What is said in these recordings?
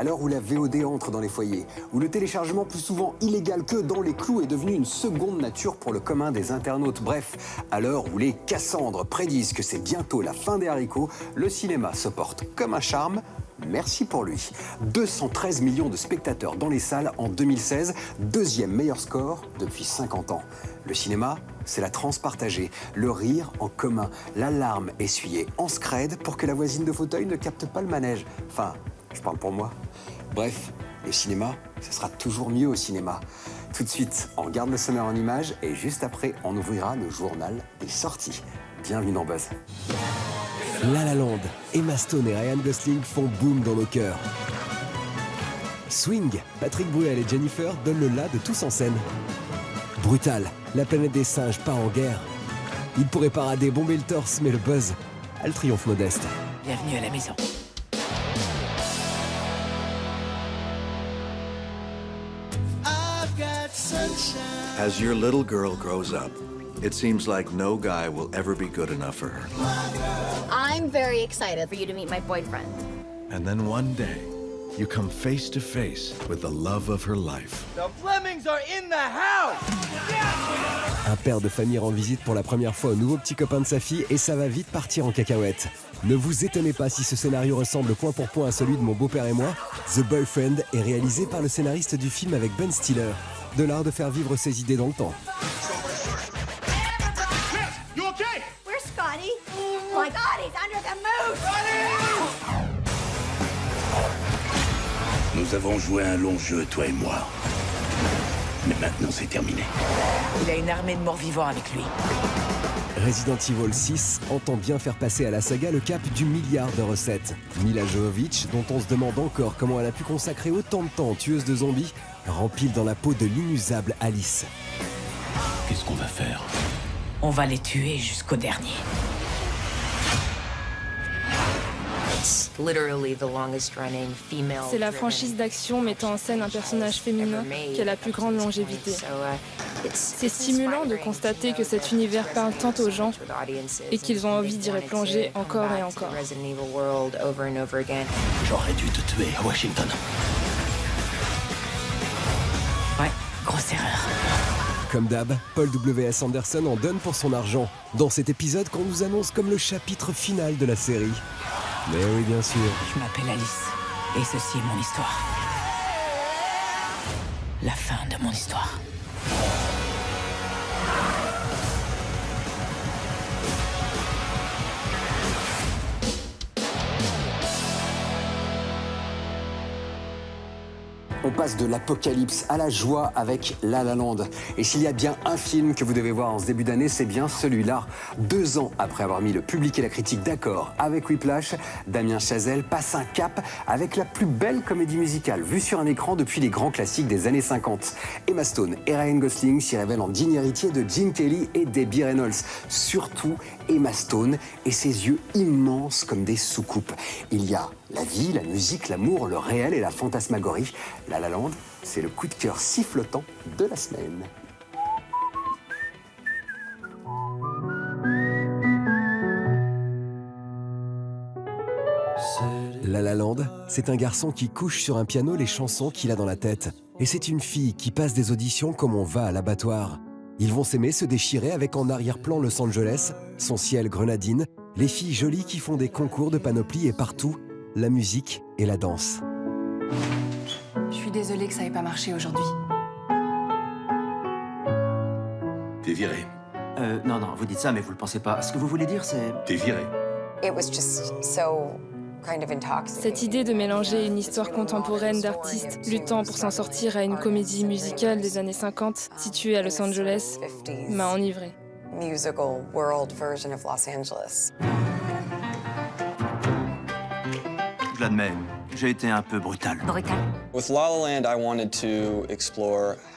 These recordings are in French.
À l'heure où la VOD entre dans les foyers, où le téléchargement plus souvent illégal que dans les clous est devenu une seconde nature pour le commun des internautes. Bref, à l'heure où les Cassandres prédisent que c'est bientôt la fin des haricots, le cinéma se porte comme un charme. Merci pour lui. 213 millions de spectateurs dans les salles en 2016, deuxième meilleur score depuis 50 ans. Le cinéma, c'est la transe partagée, le rire en commun, la larme essuyée en scred pour que la voisine de fauteuil ne capte pas le manège. Enfin, je parle pour moi. Bref, le cinéma, ce sera toujours mieux au cinéma. Tout de suite, on garde le sommaire en images et juste après, on ouvrira le journal des sorties. Bienvenue dans Buzz. La La Land, Emma Stone et Ryan Gosling font boom dans nos cœurs. Swing, Patrick Bruel et Jennifer donnent le la de tous en scène. Brutal, la planète des singes part en guerre. Il pourrait parader, bomber le torse, mais le buzz a le triomphe modeste. Bienvenue à la maison. As your little girl grows up, it seems like no guy will ever be good enough for her. I'm very excited for you to meet my boyfriend. And then one day, you come face to face with the love of her life. The Flemings are in the house! Un père de famille rend visite pour la première fois au nouveau petit copain de sa fille et ça va vite partir en cacahuète. Ne vous étonnez pas si ce scénario ressemble point pour point à celui de Mon beau-père et moi. The Boyfriend est réalisé par le scénariste du film avec Ben Stiller. De l'art de faire vivre ses idées dans le temps. Where's Scotty? Oh my God, he's under the moose! Nous avons joué un long jeu, toi et moi. Mais maintenant, c'est terminé. Il a une armée de morts-vivants avec lui. Resident Evil 6 entend bien faire passer à la saga le cap du milliard de recettes. Mila Jovovich, dont on se demande encore comment elle a pu consacrer autant de temps aux tueuses de zombies, rempile dans la peau de l'inusable Alice. Qu'est-ce qu'on va faire? On va les tuer jusqu'au dernier. C'est la franchise d'action mettant en scène un personnage féminin qui a la plus grande longévité. C'est stimulant de constater que cet univers parle tant aux gens et qu'ils ont envie d'y replonger encore et encore. J'aurais dû te tuer à Washington. Ouais, grosse erreur. Comme d'hab, Paul W.S. Anderson en donne pour son argent, dans cet épisode qu'on nous annonce comme le chapitre final de la série. Mais oui, bien sûr. Je m'appelle Alice, et ceci est mon histoire. La fin de mon histoire. On passe de l'apocalypse à la joie avec La La Land. Et s'il y a bien un film que vous devez voir en ce début d'année, c'est bien celui-là. 2 ans après avoir mis le public et la critique d'accord avec Whiplash, Damien Chazelle passe un cap avec la plus belle comédie musicale vue sur un écran depuis les grands classiques des années 50. Emma Stone et Ryan Gosling s'y révèlent en digne héritier de Gene Kelly et Debbie Reynolds. Surtout Emma Stone et ses yeux immenses comme des soucoupes. Il y a la vie, la musique, l'amour, le réel et la fantasmagorie. La La Land, c'est le coup de cœur sifflotant de la semaine. La La Land, c'est un garçon qui couche sur un piano les chansons qu'il a dans la tête. Et c'est une fille qui passe des auditions comme on va à l'abattoir. Ils vont s'aimer, se déchirer avec en arrière-plan Los Angeles, son ciel grenadine, les filles jolies qui font des concours de panoplie et partout, la musique et la danse. Je suis désolée que ça ait pas marché aujourd'hui. T'es viré. Non, vous dites ça, mais vous le pensez pas. Ce que vous voulez dire, c'est... T'es viré. Cette idée de mélanger une histoire contemporaine d'artistes luttant pour s'en sortir à une comédie musicale des années 50 située à Los Angeles m'a enivrée. Je l'admets, j'ai été un peu brutal.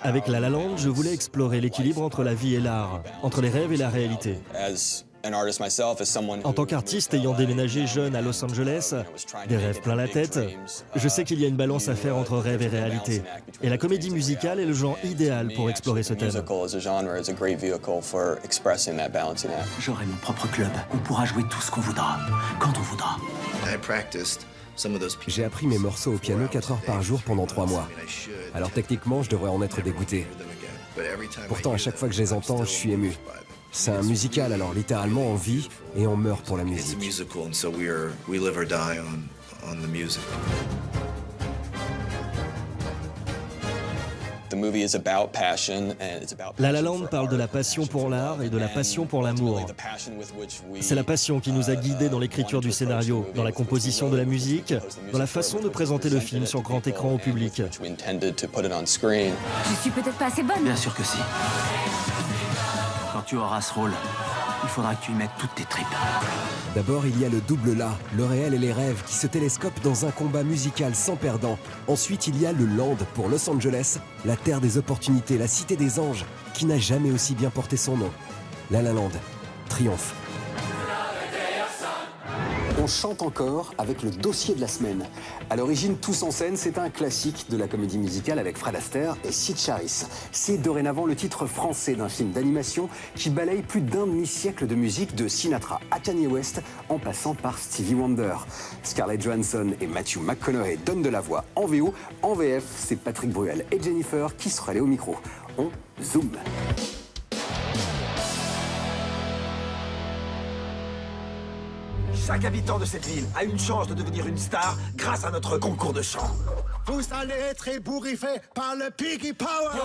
Avec La La Land, je voulais explorer l'équilibre entre la vie et l'art, entre les rêves et la réalité. En tant qu'artiste ayant déménagé jeune à Los Angeles, des rêves plein la tête, je sais qu'il y a une balance à faire entre rêve et réalité. Et la comédie musicale est le genre idéal pour explorer ce thème. J'aurai mon propre club. On pourra jouer tout ce qu'on voudra, quand on voudra. I practiced J'ai appris mes morceaux au piano 4 heures par jour pendant 3 mois. Alors techniquement, je devrais en être dégoûté. Pourtant, à chaque fois que je les entends, je suis ému. C'est un musical, alors littéralement on vit et on meurt pour la musique. La La Land parle de la passion pour l'art et de la passion pour l'amour. C'est la passion qui nous a guidés dans l'écriture du scénario, dans la composition de la musique, dans la façon de présenter le film sur grand écran au public. Je suis peut-être pas assez bonne. Bien sûr que si. Quand tu auras ce rôle, il faudra que tu y mettes toutes tes tripes. D'abord, il y a le double là, le réel et les rêves, qui se télescopent dans un combat musical sans perdant. Ensuite, il y a le Land pour Los Angeles, la terre des opportunités, la cité des anges, qui n'a jamais aussi bien porté son nom. La La Land, triomphe. On chante encore avec le dossier de la semaine. À l'origine, Tous en scène, c'est un classique de la comédie musicale avec Fred Astaire et Sid Charisse. C'est dorénavant le titre français d'un film d'animation qui balaye plus d'un demi-siècle de musique de Sinatra à Kanye West en passant par Stevie Wonder. Scarlett Johansson et Matthew McConaughey donnent de la voix en VO. En VF, c'est Patrick Bruel et Jennifer qui seraient allés au micro. On zoome. Chaque habitant de cette ville a une chance de devenir une star grâce à notre concours de chant. Vous allez être ébouriffés par le Piggy Power.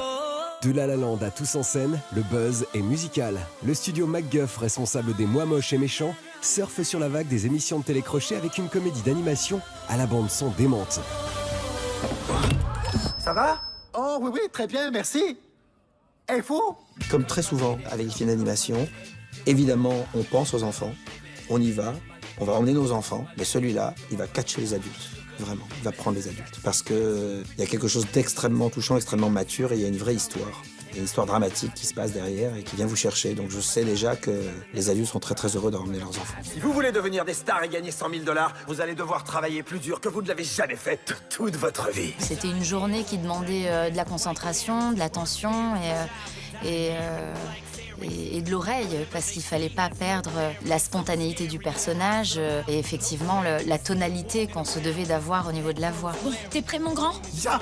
De La La Land à Tous en scène, le buzz est musical. Le studio MacGuff, responsable des Moi moches et méchants, surfe sur la vague des émissions de télécrochet avec une comédie d'animation à la bande-son démente. Ça va? Oh oui, oui, très bien, merci. Et vous? Comme très souvent avec les films d'animation, évidemment, on pense aux enfants, on y va. On va emmener nos enfants, mais celui-là, il va catcher les adultes. Vraiment, il va prendre les adultes. Parce qu'il y a quelque chose d'extrêmement touchant, extrêmement mature, et il y a une vraie histoire. Il y a une histoire dramatique qui se passe derrière et qui vient vous chercher. Donc je sais déjà que les adultes sont très très heureux d'emmener leurs enfants. Si vous voulez devenir des stars et gagner 100 000 $, vous allez devoir travailler plus dur que vous ne l'avez jamais fait toute votre vie. C'était une journée qui demandait de la concentration, de l'attention et de l'oreille, parce qu'il fallait pas perdre la spontanéité du personnage et effectivement la tonalité qu'on se devait d'avoir au niveau de la voix. Bon, t'es prêt, mon grand? Ya!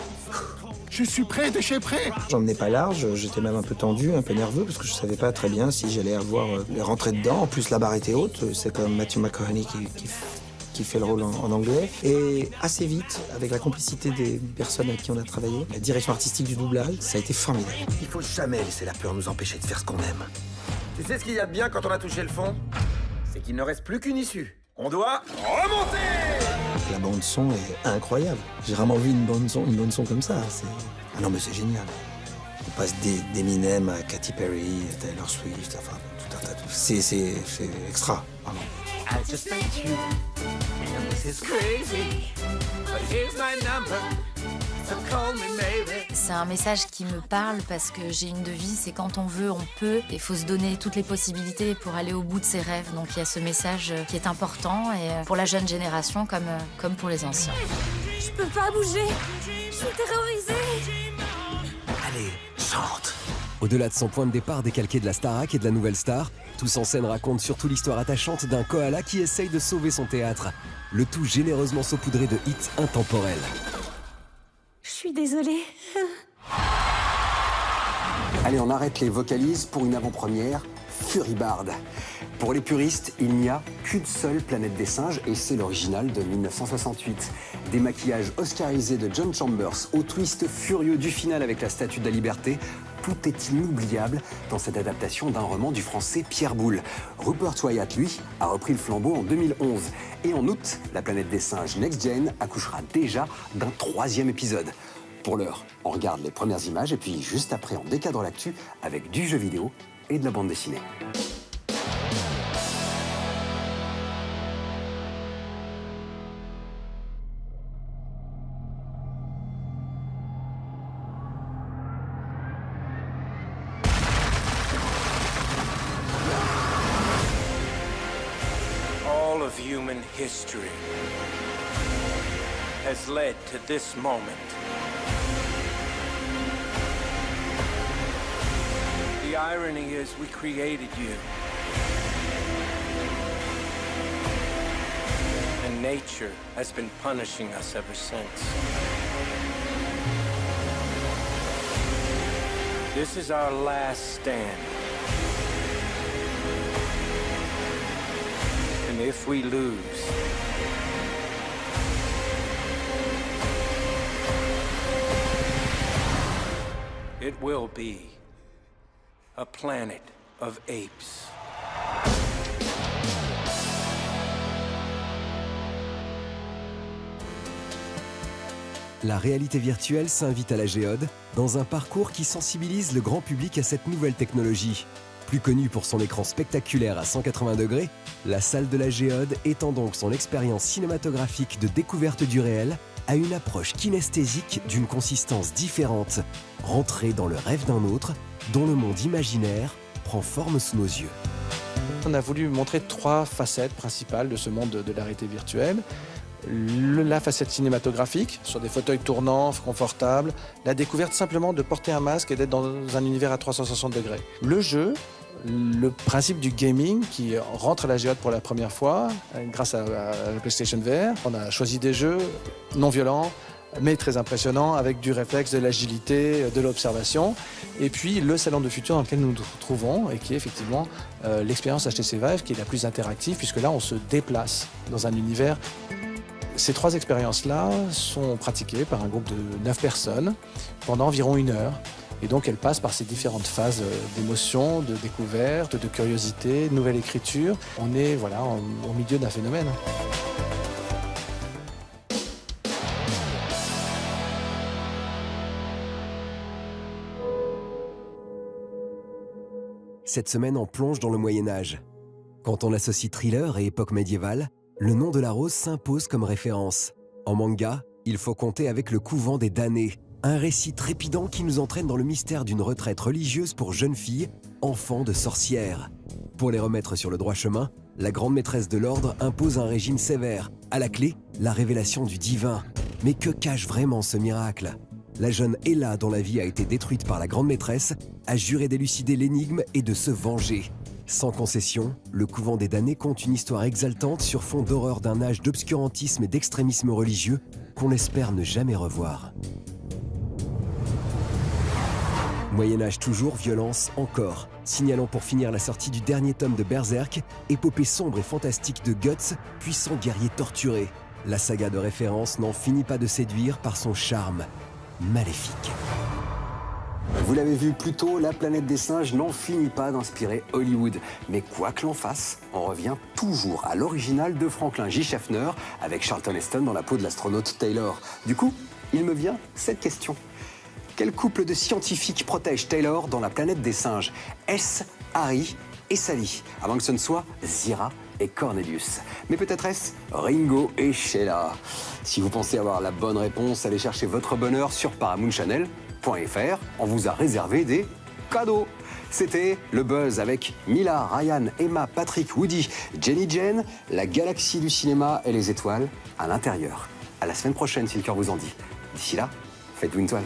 Je suis prêt de chez prêt. J'en menais pas large, j'étais même un peu tendu, un peu nerveux, parce que je savais pas très bien si j'allais avoir les rentrées dedans. En plus, la barre était haute, c'est comme Matthew McConaughey qui fait le rôle en anglais. Et assez vite, avec la complicité des personnes avec qui on a travaillé, la direction artistique du doublage, ça a été formidable. Il faut jamais laisser la peur nous empêcher de faire ce qu'on aime. Tu sais ce qu'il y a de bien quand on a touché le fond? C'est qu'il ne reste plus qu'une issue. On doit remonter! La bande-son est incroyable. J'ai vraiment vu une bande-son comme ça. Ah non, mais c'est génial. On passe d'Eminem à Katy Perry, à Taylor Swift, enfin, tout un tas de... C'est extra, vraiment. I just met you, and this is crazy, but here's my number, so call me maybe. C'est un message qui me parle parce que j'ai une devise, c'est quand on veut, on peut. Il faut se donner toutes les possibilités pour aller au bout de ses rêves. Donc il y a ce message qui est important et pour la jeune génération comme pour les anciens. Je peux pas bouger, je suis terrorisée. Allez, chante. Au-delà de son point de départ décalqué de la Starac et de la Nouvelle Star, Tous en scène raconte surtout l'histoire attachante d'un koala qui essaye de sauver son théâtre. Le tout généreusement saupoudré de hits intemporels. Je suis désolée. Allez, on arrête les vocalises pour une avant-première, Furibard. Pour les puristes, il n'y a qu'une seule Planète des singes et c'est l'original de 1968. Des maquillages oscarisés de John Chambers au twist furieux du final avec la Statue de la Liberté. Tout est inoubliable dans cette adaptation d'un roman du français Pierre Boulle. Rupert Wyatt, lui, a repris le flambeau en 2011. Et en août, la Planète des singes Next Gen accouchera déjà d'un 3e épisode. Pour l'heure, on regarde les premières images et puis juste après, on décadre l'actu avec du jeu vidéo et de la bande dessinée. All of human history has led to this moment. The irony is we created you. And nature has been punishing us ever since. This is our last stand. And if we lose, it will be a planet of apes. La réalité virtuelle s'invite à la Géode dans un parcours qui sensibilise le grand public à cette nouvelle technologie. Plus connue pour son écran spectaculaire à 180 degrés, la salle de la Géode étend donc son expérience cinématographique de découverte du réel à une approche kinesthésique d'une consistance différente, rentrée dans le rêve d'un autre, dont le monde imaginaire prend forme sous nos yeux. On a voulu montrer 3 facettes principales de ce monde de la réalité virtuelle. La facette cinématographique, sur des fauteuils tournants, confortables, la découverte simplement de porter un masque et d'être dans un univers à 360 degrés. Le jeu, le principe du gaming qui rentre à la Géode pour la première fois grâce à la PlayStation VR. On a choisi des jeux non violents, mais très impressionnants, avec du réflexe, de l'agilité, de l'observation. Et puis le salon de futur dans lequel nous nous trouvons et qui est effectivement l'expérience HTC Vive qui est la plus interactive puisque là on se déplace dans un univers. Ces 3 expériences-là sont pratiquées par un groupe de 9 personnes pendant environ 1 heure. Et donc elles passent par ces différentes phases d'émotion, de découverte, de curiosité, de nouvelle écriture. On est voilà, au milieu d'un phénomène. Cette semaine, on plonge dans le Moyen-Âge. Quand on associe thriller et époque médiévale, le nom de la rose s'impose comme référence. En manga, il faut compter avec le couvent des damnés, un récit trépidant qui nous entraîne dans le mystère d'une retraite religieuse pour jeunes filles, enfants de sorcières. Pour les remettre sur le droit chemin, la grande maîtresse de l'ordre impose un régime sévère. À la clé, la révélation du divin. Mais que cache vraiment ce miracle ? La jeune Ella, dont la vie a été détruite par la grande maîtresse, a juré d'élucider l'énigme et de se venger. Sans concession, le couvent des damnés conte une histoire exaltante sur fond d'horreur d'un âge d'obscurantisme et d'extrémisme religieux qu'on espère ne jamais revoir. Moyen-Âge toujours, violence encore. Signalons pour finir la sortie du dernier tome de Berserk, épopée sombre et fantastique de Guts, puissant guerrier torturé. La saga de référence n'en finit pas de séduire par son charme maléfique. Vous l'avez vu plus tôt, la planète des singes n'en finit pas d'inspirer Hollywood. Mais quoi que l'on fasse, on revient toujours à l'original de Franklin J. Schaffner avec Charlton Heston dans la peau de l'astronaute Taylor. Du coup, il me vient cette question. Quel couple de scientifiques protège Taylor dans la planète des singes? Est-ce Harry et Sally? À moins que ce ne soit Zira et Cornelius. Mais peut-être est-ce Ringo et Sheila? Si vous pensez avoir la bonne réponse, allez chercher votre bonheur sur ParamountChannel.fr. On vous a réservé des cadeaux. C'était le buzz avec Mila, Ryan, Emma, Patrick, Woody, Jenny Jane, la galaxie du cinéma et les étoiles à l'intérieur. À la semaine prochaine si le cœur vous en dit. D'ici là, faites-vous une toile.